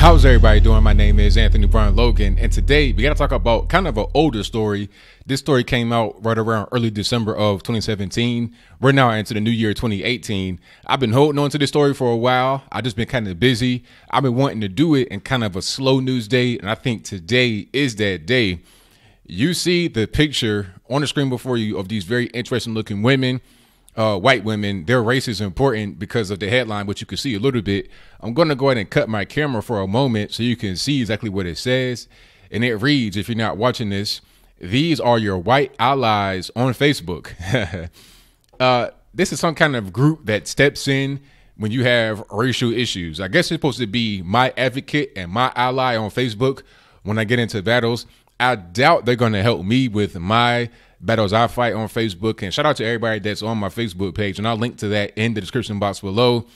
How's everybody doing? My name is Anthony Brown Logan, and today we got to talk about kind of an older story. This story came out right around early December of 2017. We're now into the new year 2018. I've been holding on to this story for a while. I've just been kind of busy. I've been wanting to do it in kind of a slow news day, and I think today is that day. You see the picture on the screen before you of these very interesting looking women. White women. Their race is important because of the headline, which you can see a little bit. I'm going to go ahead and cut my camera for a moment so you can see exactly what it says. And it reads, if you're not watching this, these are your white allies on Facebook. This is some kind of group that steps in when you have racial issues. I guess it's supposed to be my advocate and my ally on Facebook when I get into battles. I doubt they're going to help me with my battles I fight on Facebook. And shout out to everybody that's on my Facebook page, and I'll link to that in the description box below.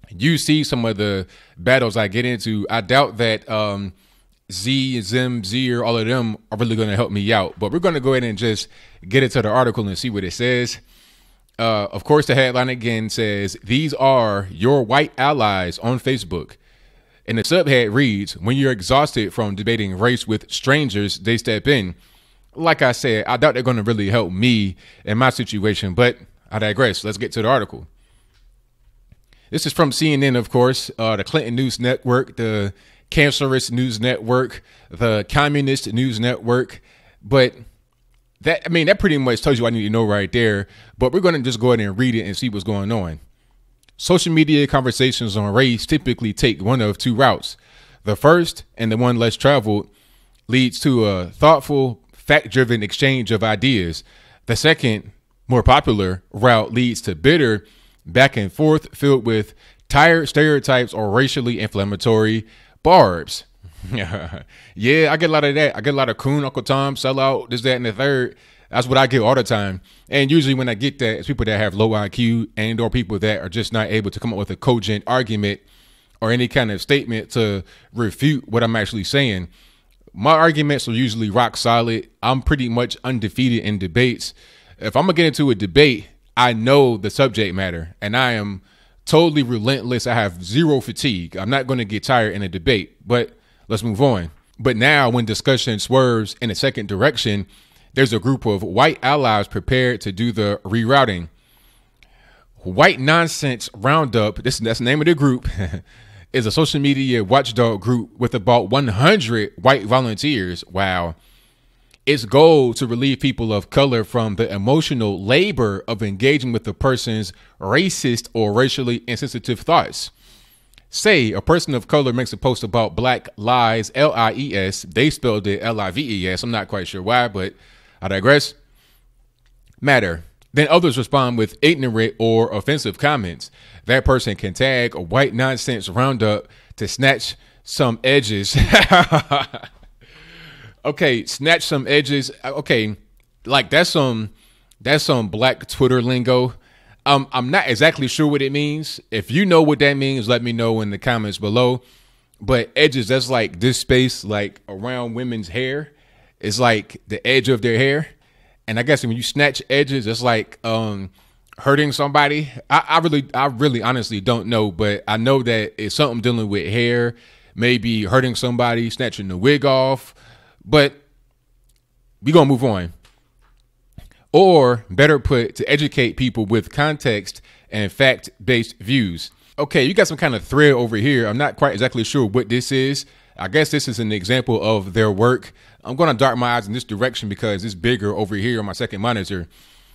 You see some of the battles I get into. I doubt that Zim, or all of them are really going to help me out, but we're going to go ahead and just get into the article and see what it says. Of course, the headline again says, these are your white allies on Facebook. And the subhead reads, when you're exhausted from debating race with strangers, they step in. Like I said, I doubt they're going to really help me in my situation, but I digress. Let's get to the article. This is from CNN, of course, the Clinton News Network, the Cancerous News Network, the Communist News Network. But that pretty much tells you what I need to know right there. But we're going to just go ahead and read it and see what's going on. Social media conversations on race typically take one of two routes. The first, and the one less traveled, leads to a thoughtful, fact-driven exchange of ideas. The second, more popular route leads to bitter back and forth filled with tired stereotypes or racially inflammatory barbs. Yeah, I get a lot of that. I get a lot of coon, Uncle Tom, sellout, this, that, and the third. That's what I get all the time. And usually when I get that, it's people that have low IQ and or people that are just not able to come up with a cogent argument or any kind of statement to refute what I'm actually saying. My arguments are usually rock solid. I'm pretty much undefeated in debates. If I'm going to get into a debate, I know the subject matter and I am totally relentless. I have zero fatigue. I'm not going to get tired in a debate, but let's move on. But now when discussion swerves in a second direction, there's a group of white allies prepared to do the rerouting. White Nonsense Roundup, that's the name of the group, is a social media watchdog group with about 100 white volunteers. Wow. Its goal to relieve people of color from the emotional labor of engaging with the person's racist or racially insensitive thoughts. Say a person of color makes a post about Black Lies, L-I-E-S. They spelled it L-I-V-E-S. I'm not quite sure why, but I digress. Matter. Then others respond with ignorant or offensive comments. That person can tag a White Nonsense Roundup to snatch some edges. Okay, snatch some edges. Okay, like that's some black Twitter lingo. I'm not exactly sure what it means. If you know what that means, let me know in the comments below. But edges, that's like this space like around women's hair. It's like the edge of their hair. And I guess when you snatch edges, it's like hurting somebody. I really honestly don't know, but I know that it's something dealing with hair, maybe hurting somebody, snatching the wig off. But we're going to move on. Or better put, to educate people with context and fact-based views. Okay, you got some kind of thread over here. I'm not quite exactly sure what this is. I guess this is an example of their work. I'm going to dart my eyes in this direction because it's bigger over here on my second monitor.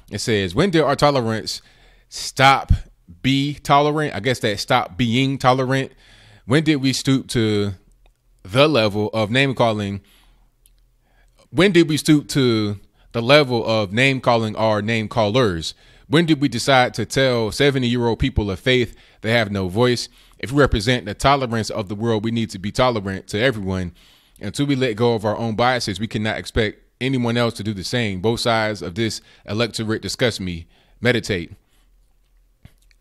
It says, when did our tolerance stop be tolerant? I guess that stop being tolerant. When did we stoop to the level of name calling? When did we stoop to the level of name calling our name callers? When did we decide to tell 70-year-old people of faith they have no voice? If we represent the tolerance of the world, we need to be tolerant to everyone. Until we let go of our own biases, we cannot expect anyone else to do the same. Both sides of this electorate disgust me. Meditate.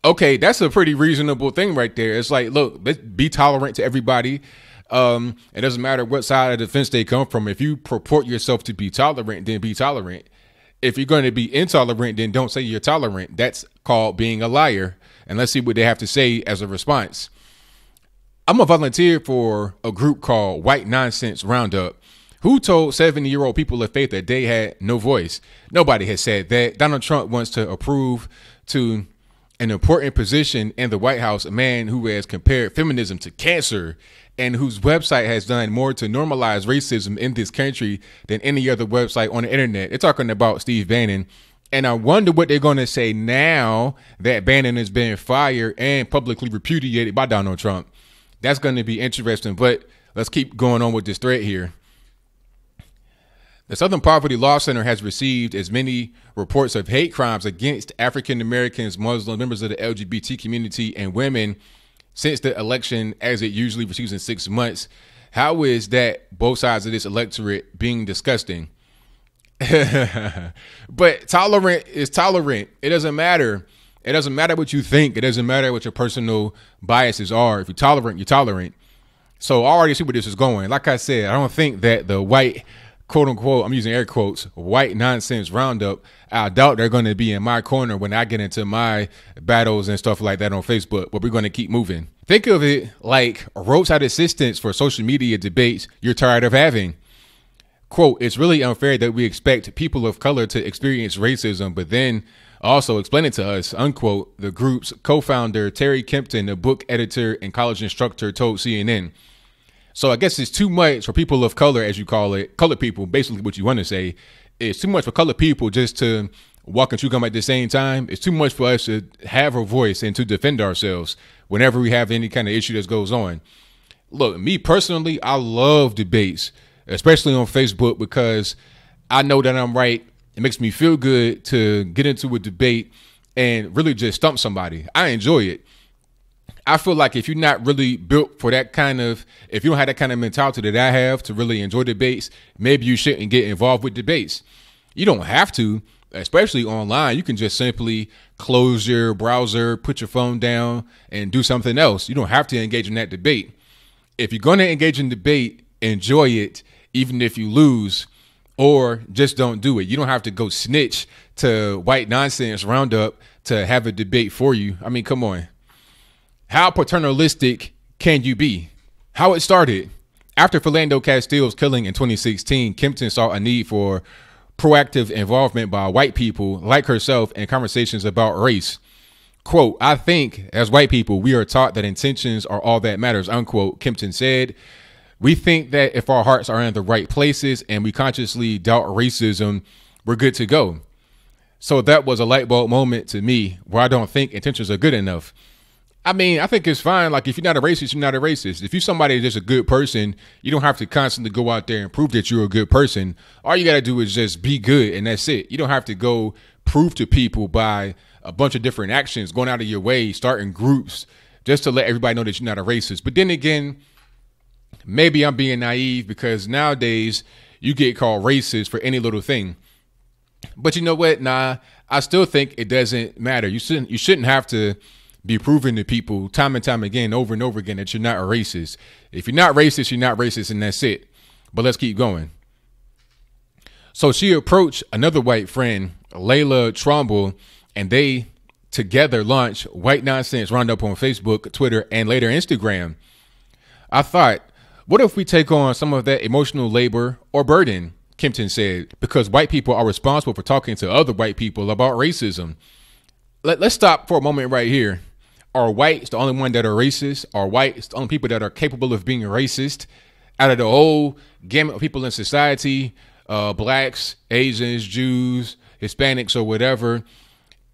Okay, that's a pretty reasonable thing right there. It's like, look, let's be tolerant to everybody. It doesn't matter what side of the fence they come from. If you purport yourself to be tolerant, then be tolerant. If you're going to be intolerant, then don't say you're tolerant. That's called being a liar. And let's see what they have to say as a response. I'm a volunteer for a group called White Nonsense Roundup. Who told 70-year-old people of faith that they had no voice? Nobody has said that. Donald Trump wants to approve to an important position in the White House a man who has compared feminism to cancer and whose website has done more to normalize racism in this country than any other website on the internet. They're talking about Steve Bannon. And I wonder what they're going to say now that Bannon has been fired and publicly repudiated by Donald Trump. That's going to be interesting, but let's keep going on with this thread here. The Southern Poverty Law Center has received as many reports of hate crimes against African Americans, Muslim members of the LGBT community, and women since the election as it usually receives in 6 months. How is that both sides of this electorate being disgusting? But tolerant is tolerant. It doesn't matter. It doesn't matter what you think. It doesn't matter what your personal biases are. If you're tolerant, you're tolerant. So I already see where this is going. Like I said, I don't think that the white, quote unquote, I'm using air quotes, white nonsense roundup, I doubt they're going to be in my corner when I get into my battles and stuff like that on Facebook, but we're going to keep moving. Think of it like roadside assistance for social media debates you're tired of having. Quote, it's really unfair that we expect people of color to experience racism, but then also explain it to us, unquote, the group's co-founder, Terri Kempton, a book editor and college instructor, told CNN. So I guess it's too much for people of color, as you call it, colored people, basically what you want to say. It's too much for colored people just to walk and chew gum at the same time. It's too much for us to have a voice and to defend ourselves whenever we have any kind of issue that goes on. Look, me personally, I love debates, especially on Facebook, because I know that I'm right. It makes me feel good to get into a debate and really just stump somebody. I enjoy it. I feel like if you're not really built for that kind of, if you don't have that kind of mentality that I have to really enjoy debates, maybe you shouldn't get involved with debates. You don't have to, especially online. You can just simply close your browser, put your phone down, and do something else. You don't have to engage in that debate. If you're going to engage in debate, enjoy it, even if you lose, or just don't do it. You don't have to go snitch to White Nonsense Roundup to have a debate for you. I mean, come on. How paternalistic can you be? How it started. After Philando Castile's killing in 2016, Kempton saw a need for proactive involvement by white people like herself in conversations about race. Quote, I think as white people, we are taught that intentions are all that matters, unquote, Kempton said. We think that if our hearts are in the right places and we consciously doubt racism, we're good to go. So that was a light bulb moment to me where I don't think intentions are good enough. I mean, I think it's fine. Like, if you're not a racist, you're not a racist. If you're somebody that's just a good person, you don't have to constantly go out there and prove that you're a good person. All you got to do is just be good, and that's it. You don't have to go prove to people by a bunch of different actions, going out of your way, starting groups, just to let everybody know that you're not a racist. But then again, maybe I'm being naive because nowadays you get called racist for any little thing. But you know what? Nah, I still think it doesn't matter. You shouldn't have to be proving to people time and time again, over and over again, that you're not a racist. If you're not racist, you're not racist, and that's it. But let's keep going. So she approached another white friend, Layla Trumbull, and they together launched White Nonsense Roundup on Facebook, Twitter, and later Instagram. I thought, what if we take on some of that emotional labor or burden, Kempton said, because white people are responsible for talking to other white people about racism. Let's stop for a moment right here. Are whites the only one that are racist? Are whites the only people that are capable of being racist? Out of the whole gamut of people in society, blacks, Asians, Jews, Hispanics, or whatever,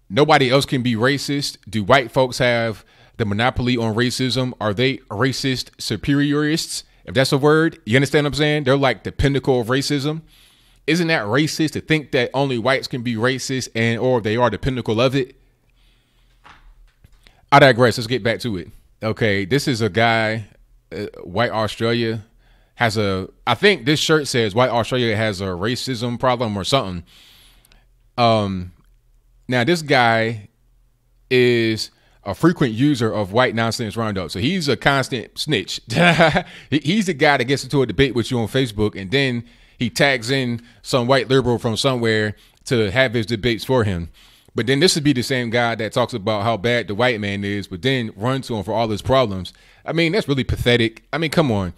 nobody else can be racist. Do white folks have the monopoly on racism? Are they racist superiorists? If that's a word, you understand what I'm saying? They're like the pinnacle of racism. Isn't that racist to think that only whites can be racist and or they are the pinnacle of it? I digress. Let's get back to it. Okay, this is a guy, White Australia has I think this shirt says White Australia has a racism problem or something. Now this guy is a frequent user of White Nonsense Roundup. So he's a constant snitch. He's the guy that gets into a debate with you on Facebook, and then he tags in some white liberal from somewhere to have his debates for him. But then this would be the same guy that talks about how bad the white man is, but then run to him for all his problems. I mean, that's really pathetic. I mean, come on.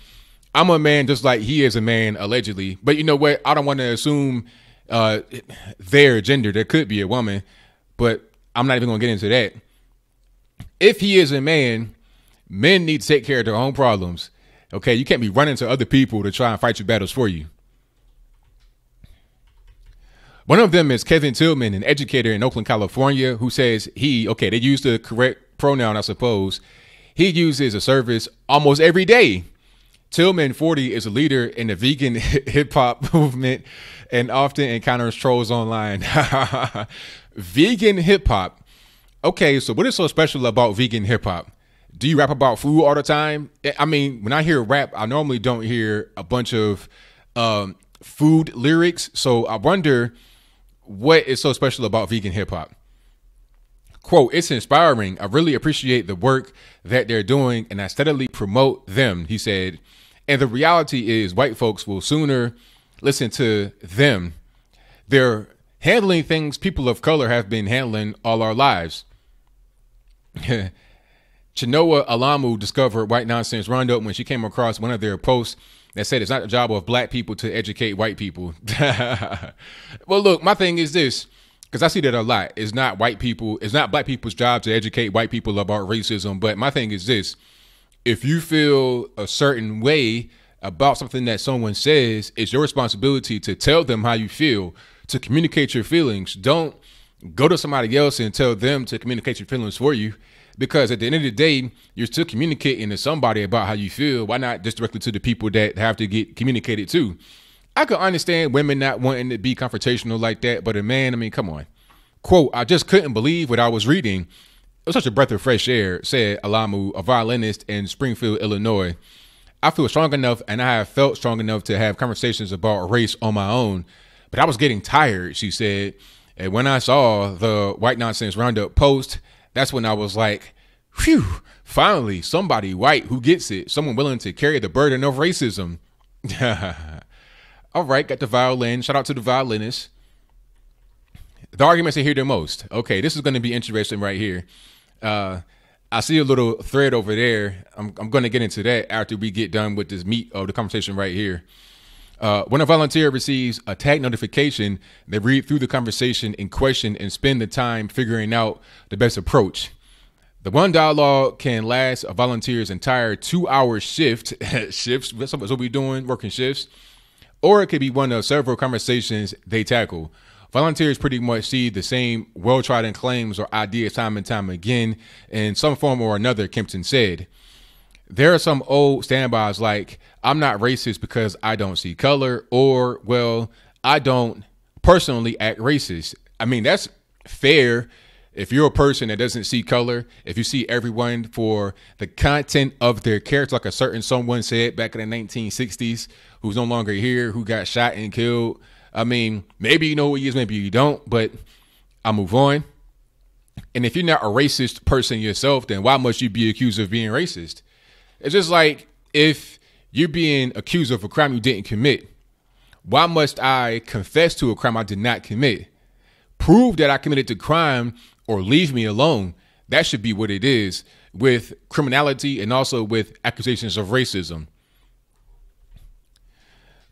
I'm a man just like he is a man, allegedly. But you know what? I don't want to assume their gender. There could be a woman, but I'm not even going to get into that. If he is a man, men need to take care of their own problems. Okay, you can't be running to other people to try and fight your battles for you. One of them is Kevin Tillman, an educator in Oakland, California, who says they use the correct pronoun, I suppose. He uses a service almost every day. Tillman, 40, is a leader in the vegan hip-hop movement and often encounters trolls online. Vegan hip-hop. Okay, so what is so special about vegan hip-hop? Do you rap about food all the time? I mean, when I hear rap, I normally don't hear a bunch of food lyrics. So I wonder what is so special about vegan hip-hop. Quote, "It's inspiring. I really appreciate the work that they're doing and I steadily promote them," he said. And the reality is white folks will sooner listen to them. They're handling things people of color have been handling all our lives. Chenoa Alamu discovered White Nonsense Roundup when she came across one of their posts that said it's not the job of black people to educate white people. Well, look, my thing is this, because I see that a lot. It's not black people's job to educate white people about racism. But my thing is this. If you feel a certain way about something that someone says, it's your responsibility to tell them how you feel, to communicate your feelings. Don't go to somebody else and tell them to communicate your feelings for you. Because at the end of the day, you're still communicating to somebody about how you feel. Why not just directly to the people that have to get communicated to? I could understand women not wanting to be confrontational like that, but a man, I mean, come on. Quote, "I just couldn't believe what I was reading. It was such a breath of fresh air," said Alamu, a violinist in Springfield, Illinois. "I feel strong enough and I have felt strong enough to have conversations about race on my own, but I was getting tired," she said. And when I saw the White Nonsense Roundup post, that's when I was like, phew, finally, somebody white who gets it. Someone willing to carry the burden of racism. All right, got the violin. Shout out to the violinist. The arguments I hear the most. Okay, this is going to be interesting right here. I see a little thread over there. I'm going to get into that after we get done with this meat of the conversation right here. When a volunteer receives a tag notification, they read through the conversation in question and spend the time figuring out the best approach. The one dialogue can last a volunteer's entire 2-hour shift. Shifts, that's what we're doing, working shifts. Or it could be one of several conversations they tackle. Volunteers pretty much see the same well-trodden claims or ideas time and time again in some form or another, Kempton said. There are some old standbys like, "I'm not racist because I don't see color," or, "Well, I don't personally act racist." I mean, that's fair if you're a person that doesn't see color, if you see everyone for the content of their character, like a certain someone said back in the 1960s, who's no longer here, who got shot and killed. I mean, maybe you know who he is, maybe you don't, but I'll move on. And if you're not a racist person yourself, then why must you be accused of being racist? It's just like if you're being accused of a crime you didn't commit, why must I confess to a crime I did not commit? Prove that I committed the crime or leave me alone. That should be what it is with criminality and also with accusations of racism.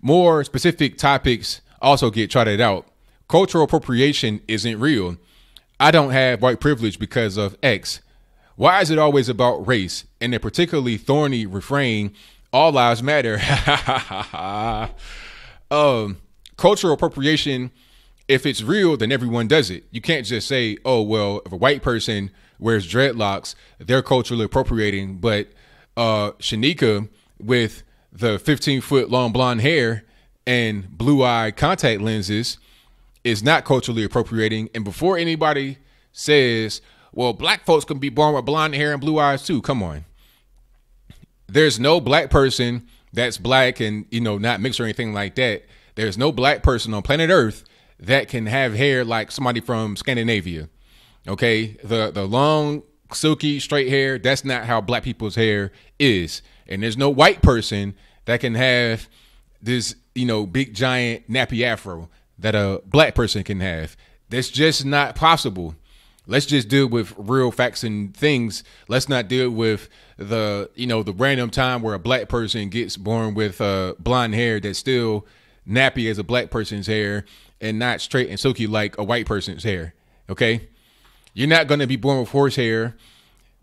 More specific topics also get trotted out. Cultural appropriation isn't real. I don't have white privilege because of X. Why is it always about race? And a particularly thorny refrain, all lives matter. Cultural appropriation, if it's real, then everyone does it. You can't just say, oh, well, if a white person wears dreadlocks, they're culturally appropriating. But Shanika with the 15-foot long blonde hair and blue-eye contact lenses is not culturally appropriating. And before anybody says, well, black folks can be born with blonde hair and blue eyes too. Come on. There's no black person that's black and, not mixed or anything like that. There's no black person on planet Earth that can have hair like somebody from Scandinavia. Okay. The long, silky, straight hair, that's not how black people's hair is. And there's no white person that can have this, big giant nappy afro that a black person can have. That's just not possible. Let's just deal with real facts and things. Let's not deal with the random time where a black person gets born with blonde hair that's still nappy as a black person's hair and not straight and silky like a white person's hair. Okay. You're not going to be born with horse hair,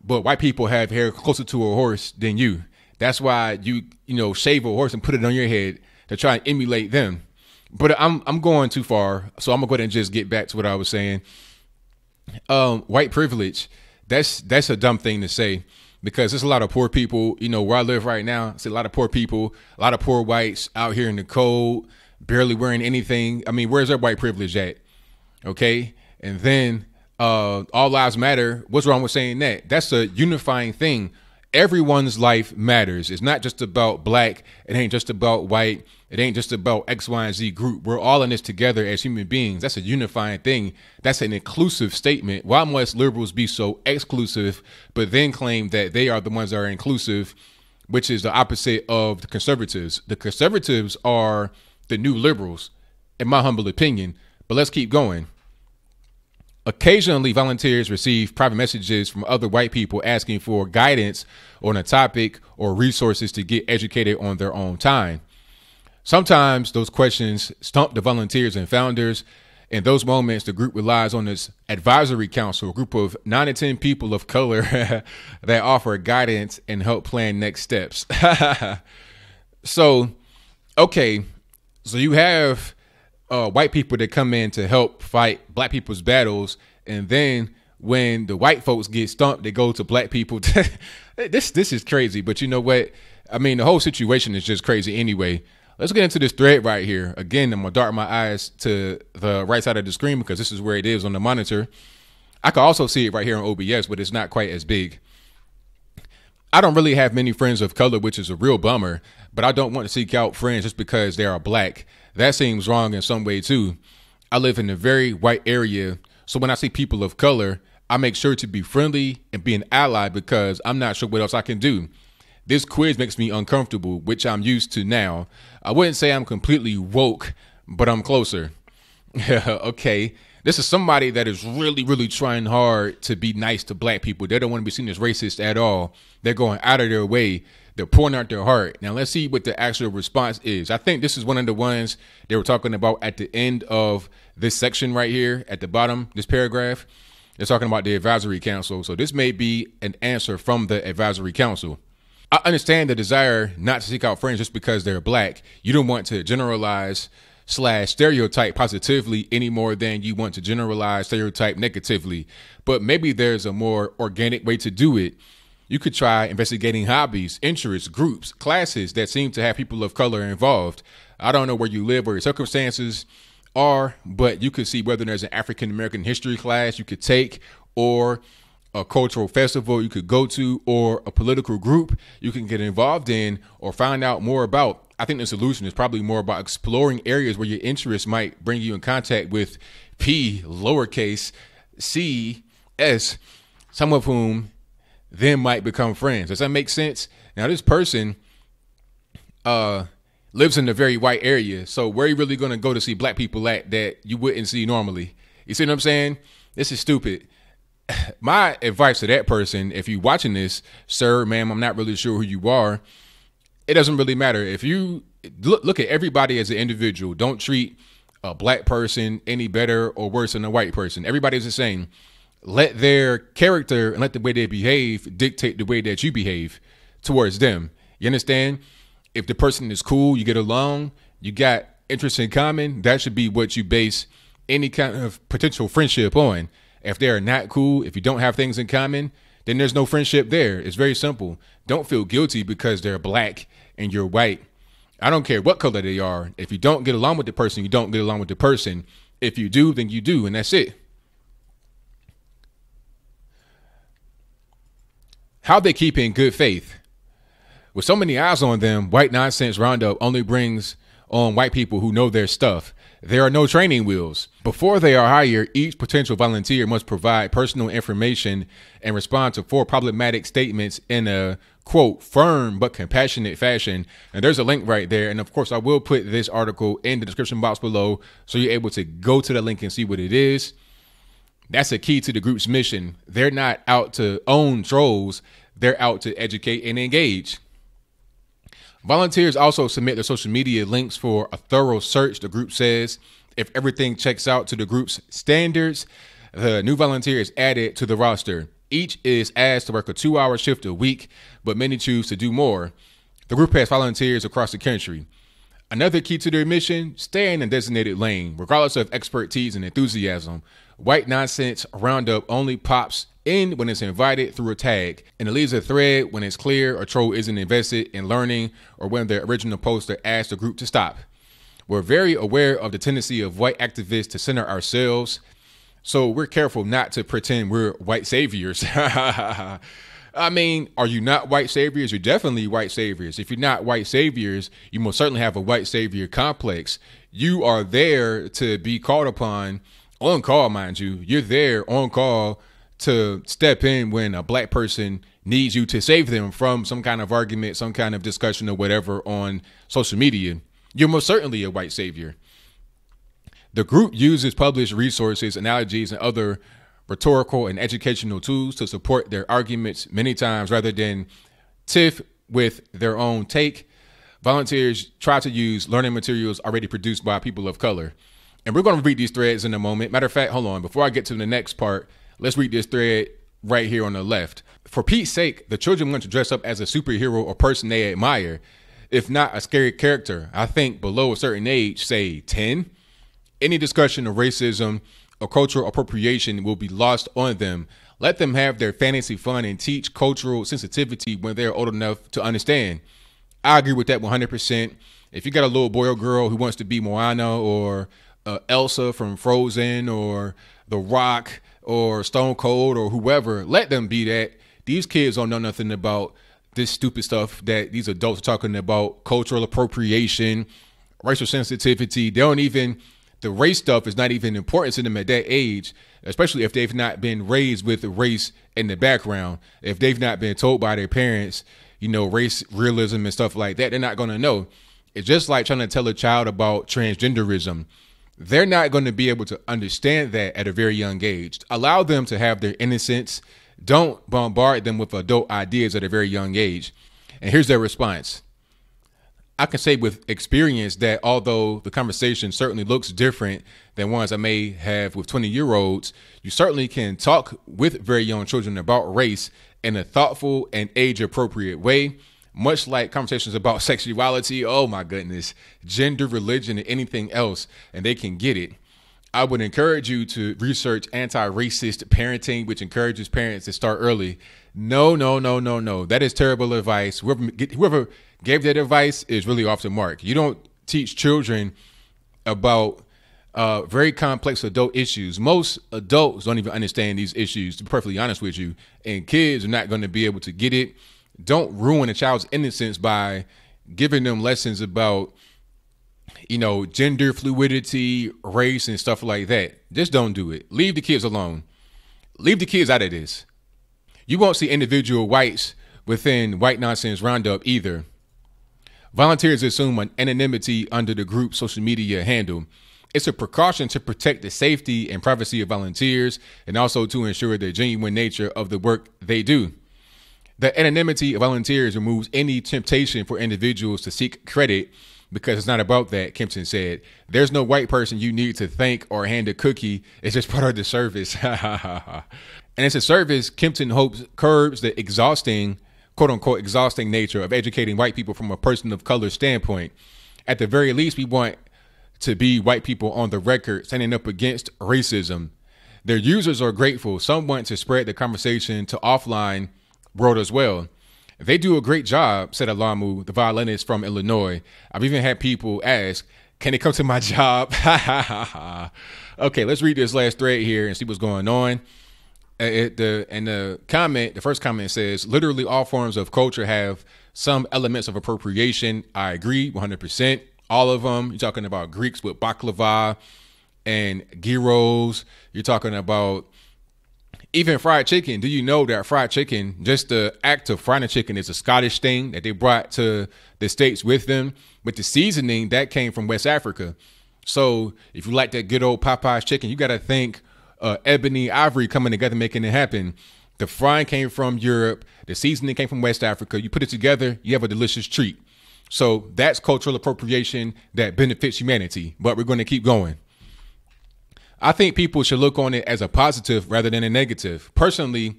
but white people have hair closer to a horse than you. That's why you shave a horse and put it on your head to try and emulate them. But I'm going too far, so I'm gonna go ahead and just get back to what I was saying. White privilege, that's a dumb thing to say, because there's a lot of poor people, where I live right now. It's a lot of poor people, a lot of poor whites out here in the cold, barely wearing anything. I mean, where's their white privilege at? Okay. And then all lives matter. What's wrong with saying that? That's a unifying thing. Everyone's life matters. It's not just about black. It ain't just about white. It ain't just about X, Y, and Z group. We're all in this together as human beings. That's a unifying thing. That's an inclusive statement. Why must liberals be so exclusive, but then claim that they are the ones that are inclusive, which is the opposite of the conservatives? The conservatives are the new liberals, in my humble opinion. But let's keep going. Occasionally, volunteers receive private messages from other white people asking for guidance on a topic or resources to get educated on their own time. Sometimes those questions stump the volunteers and founders. In those moments, the group relies on this advisory council, a group of 9 to 10 people of color that offer guidance and help plan next steps. So you have white people that come in to help fight black people's battles, and then when the white folks get stumped, they go to black people. This is crazy, but you know what? I mean, the whole situation is just crazy anyway. Let's get into this thread right here. Again, I'm gonna dart my eyes to the right side of the screen because this is where it is on the monitor. I can also see it right here on OBS, but it's not quite as big. I don't really have many friends of color, which is a real bummer, but I don't want to seek out friends just because they are black. That seems wrong in some way too. I live in a very white area, so when I see people of color, I make sure to be friendly and be an ally because I'm not sure what else I can do. This quiz makes me uncomfortable, which I'm used to now. I wouldn't say I'm completely woke, but I'm closer. Okay. This is somebody that is really, really trying hard to be nice to black people. They don't want to be seen as racist at all. They're going out of their way. They're pouring out their heart. Now, let's see what the actual response is. I think this is one of the ones they were talking about at the end of this section right here at the bottom, this paragraph. They're talking about the advisory council. So this may be an answer from the advisory council. I understand the desire not to seek out friends just because they're black. You don't want to generalize / stereotype positively any more than you want to generalize stereotype negatively. But maybe there's a more organic way to do it. You could try investigating hobbies, interests, groups, classes that seem to have people of color involved. I don't know where you live or your circumstances are, but you could see whether there's an African American history class you could take, or a cultural festival you could go to, or a political group you can get involved in or find out more about. I think the solution is probably more about exploring areas where your interests might bring you in contact with P, lowercase, C, S, some of whom then might become friends. Does that make sense? Now, this person lives in a very white area. So where are you really going to go to see black people at that you wouldn't see normally? You see what I'm saying? This is stupid. My advice to that person, if you're watching this, sir, ma'am, I'm not really sure who you are. It doesn't really matter. If you look at everybody as an individual, don't treat a black person any better or worse than a white person. Everybody's the same. Let their character and let the way they behave dictate the way that you behave towards them. You understand? If the person is cool, you get along, you got interests in common, that should be what you base any kind of potential friendship on. If they're not cool, if you don't have things in common, then there's no friendship there. It's very simple. Don't feel guilty because they're black and you're white. I don't care what color they are. If you don't get along with the person, you don't get along with the person. If you do, then you do, and that's it. How they keep in good faith. With so many eyes on them, White Nonsense Roundup only brings on white people who know their stuff. There are no training wheels. Before they are hired, each potential volunteer must provide personal information and respond to 4 problematic statements in a, quote, firm but compassionate fashion. And there's a link right there. And of course, I will put this article in the description box below so you're able to go to the link and see what it is. That's a key to the group's mission. They're not out to own trolls. They're out to educate and engage. Volunteers also submit their social media links for a thorough search, the group says. If everything checks out to the group's standards, the new volunteer is added to the roster. Each is asked to work a 2-hour shift a week, but many choose to do more. The group has volunteers across the country. Another key to their mission, stay in a designated lane, regardless of expertise and enthusiasm. White Nonsense Roundup only pops in when it's invited through a tag, and it leaves a thread when it's clear a troll isn't invested in learning or when the original poster asks the group to stop. We're very aware of the tendency of white activists to center ourselves, so we're careful not to pretend we're white saviors. I mean, are you not white saviors? You're definitely white saviors. If you're not white saviors, you most certainly have a white savior complex. You are there to be called upon, on call, mind you. You're there on call to step in when a black person needs you to save them from some kind of argument, some kind of discussion or whatever on social media. You're most certainly a white savior. The group uses published resources, analogies, and other rhetorical and educational tools to support their arguments many times rather than tiff with their own take. Volunteers try to use learning materials already produced by people of color. And we're going to read these threads in a moment. Matter of fact, hold on. Before I get to the next part, let's read this thread right here on the left. For Pete's sake, the children want to dress up as a superhero or person they admire, if not a scary character. I think below a certain age, say 10, any discussion of racism or cultural appropriation will be lost on them. Let them have their fantasy fun and teach cultural sensitivity when they're old enough to understand. I agree with that 100%. If you got a little boy or girl who wants to be Moana or Elsa from Frozen or The Rock or Stone Cold or whoever, let them be that. These kids don't know nothing about this stupid stuff that these adults are talking about, cultural appropriation, racial sensitivity. They don't even, the race stuff is not even important to them at that age, especially if they've not been raised with race in the background. If they've not been told by their parents, you know, race realism and stuff like that, they're not going to know. It's just like trying to tell a child about transgenderism. They're not going to be able to understand that at a very young age. Allow them to have their innocence. Don't bombard them with adult ideas at a very young age. And here's their response. I can say with experience that although the conversation certainly looks different than ones I may have with 20-year-olds, you certainly can talk with very young children about race in a thoughtful and age-appropriate way, much like conversations about sexuality, oh my goodness, gender, religion, and anything else, and they can get it. I would encourage you to research anti-racist parenting, which encourages parents to start early. No. That is terrible advice. Whoever gave that advice is really off the mark. You don't teach children about very complex adult issues. Most adults don't even understand these issues, to be perfectly honest with you, and kids are not going to be able to get it. Don't ruin a child's innocence by giving them lessons about, you know, gender fluidity, race, and stuff like that. Just don't do it. Leave the kids alone. Leave the kids out of this. You won't see individual whites within White Nonsense Roundup either. Volunteers assume an anonymity under the group's social media handle. It's a precaution to protect the safety and privacy of volunteers and also to ensure the genuine nature of the work they do. The anonymity of volunteers removes any temptation for individuals to seek credit because it's not about that, Kempton said. There's no white person you need to thank or hand a cookie. It's just part of the service. And it's a service Kempton hopes curbs the exhausting, quote unquote, exhausting nature of educating white people from a person of color standpoint. At the very least, we want to be white people on the record standing up against racism. Their users are grateful. Some want to spread the conversation to offline world as well. They do a great job, said Alamu, the violinist from Illinois. I've even had people ask, can they come to my job? Okay, let's read this last thread here and see what's going on. The first comment says, literally all forms of culture have some elements of appropriation. I agree 100%. all of them. You're talking about Greeks with baklava and gyros. You're talking about even fried chicken. Do you know that fried chicken, just the act of frying a chicken, is a Scottish thing that they brought to the States with them? But the seasoning, that came from West Africa. So if you like that good old Popeye's chicken, you got to think ebony, ivory coming together, making it happen. The frying came from Europe. The seasoning came from West Africa. You put it together, you have a delicious treat. So that's cultural appropriation that benefits humanity. But we're going to keep going. I think people should look on it as a positive rather than a negative. Personally,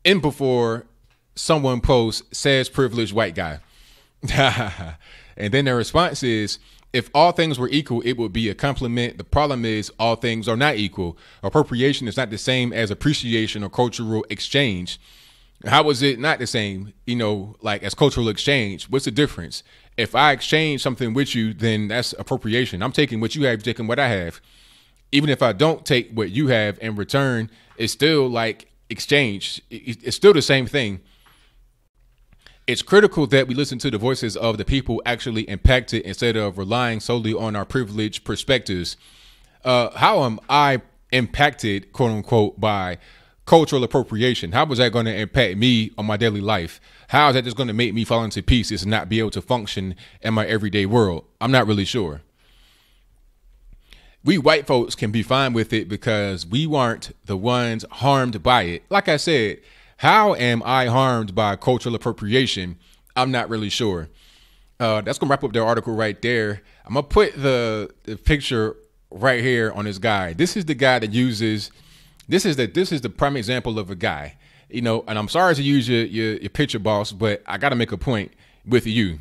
in before someone posts, says privileged white guy. And then their response is, if all things were equal, it would be a compliment. The problem is all things are not equal. Appropriation is not the same as appreciation or cultural exchange. How is it not the same, like as cultural exchange? What's the difference? If I exchange something with you, then that's appropriation. I'm taking what you have, taking what I have. Even if I don't take what you have in return, it's still like exchange. It's still the same thing. It's critical that we listen to the voices of the people actually impacted instead of relying solely on our privileged perspectives. How am I impacted, quote unquote, by cultural appropriation? How was that going to impact me on my daily life? How is that just going to make me fall into pieces and not be able to function in my everyday world? I'm not really sure. We white folks can be fine with it because we weren't the ones harmed by it. Like I said, how am I harmed by cultural appropriation? I'm not really sure. That's going to wrap up the article right there. I'm going to put the picture right here on this guy. This is the guy that uses, this is the prime example of a guy, and I'm sorry to use your picture, boss, but I got to make a point with you.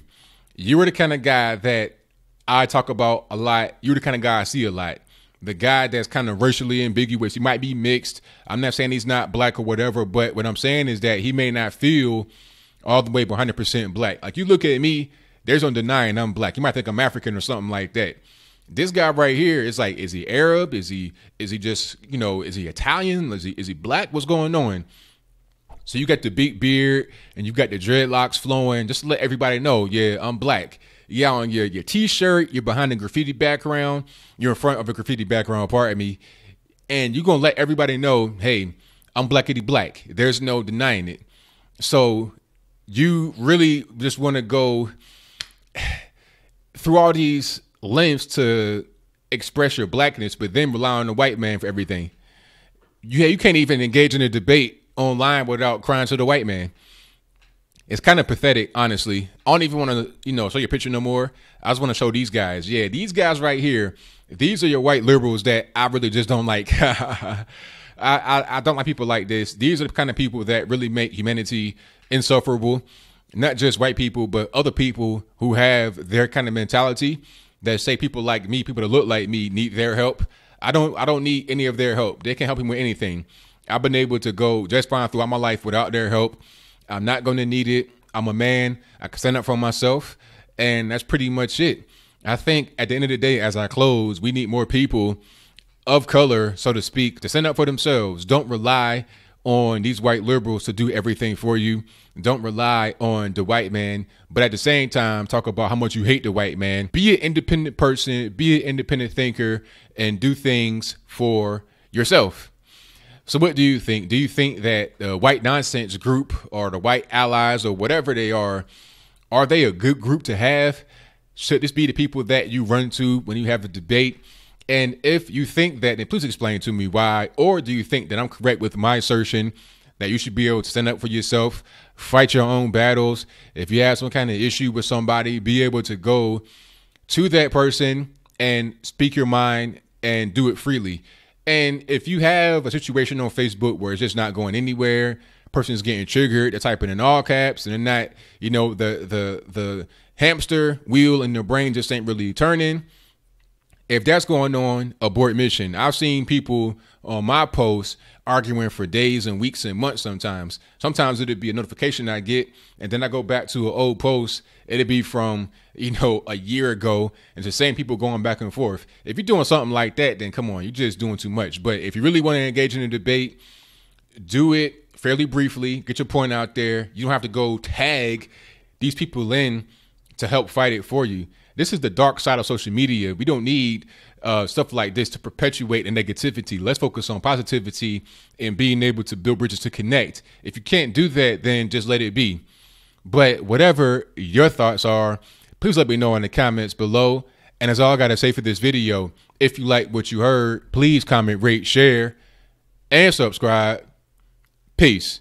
You were the kind of guy that I talk about a lot. You're the kind of guy I see a lot. The guy that's kind of racially ambiguous. He might be mixed. I'm not saying he's not black or whatever, but what I'm saying is that he may not feel all the way 100% black. Like, you look at me, there's no denying I'm black. You might think I'm African or something like that. This guy right here is like, is he Arab? Is he just, is he Italian? Is he black? What's going on? So you got the big beard and you got the dreadlocks flowing. Just to let everybody know, yeah, I'm black. Yeah, on your t-shirt, you're behind a graffiti background. You're in front of a graffiti background, pardon me. And you're going to let everybody know, hey, I'm blackity black. There's no denying it. So you really just want to go through all these lengths to express your blackness, but then rely on the white man for everything. You can't even engage in a debate online without crying to the white man. It's kind of pathetic, honestly. I don't even want to, show your picture no more. I just want to show these guys. Yeah, these guys right here, these are your white liberals that I really just don't like. I don't like people like this. These are the kind of people that really make humanity insufferable. Not just white people, but other people who have their kind of mentality that say people like me, people that look like me, need their help. I don't need any of their help. They can't help me with anything. I've been able to go just fine throughout my life without their help. I'm not going to need it. I'm a man. I can stand up for myself. And that's pretty much it. I think at the end of the day, as I close, we need more people of color, so to speak, to stand up for themselves. Don't rely on these white liberals to do everything for you. Don't rely on the white man. But at the same time, talk about how much you hate the white man. Be an independent person. Be an independent thinker and do things for yourself. So what do you think? Do you think that the white nonsense group or the white allies or whatever they are they a good group to have? Should this be the people that you run to when you have a debate? And if you think that, then please explain to me why. Or do you think that I'm correct with my assertion that you should be able to stand up for yourself, fight your own battles? If you have some kind of issue with somebody, be able to go to that person and speak your mind and do it freely. And if you have a situation on Facebook where it's just not going anywhere, person's getting triggered, they're typing in all caps, and they're not, the hamster wheel in their brain just ain't really turning. If that's going on, abort mission. I've seen people on my posts arguing for days and weeks and months sometimes. Sometimes it'd be a notification I get, and then I go back to an old post. It'd be from, a year ago, and it's the same people going back and forth. If you're doing something like that, then come on, you're just doing too much. But if you really want to engage in a debate, do it fairly briefly, get your point out there. You don't have to go tag these people in to help fight it for you. This is the dark side of social media. We don't need stuff like this to perpetuate the negativity. Let's focus on positivity and being able to build bridges to connect. If you can't do that, then just let it be. But whatever your thoughts are, please let me know in the comments below. And that's all I got to say for this video. If you like what you heard, please comment, rate, share, and subscribe. Peace.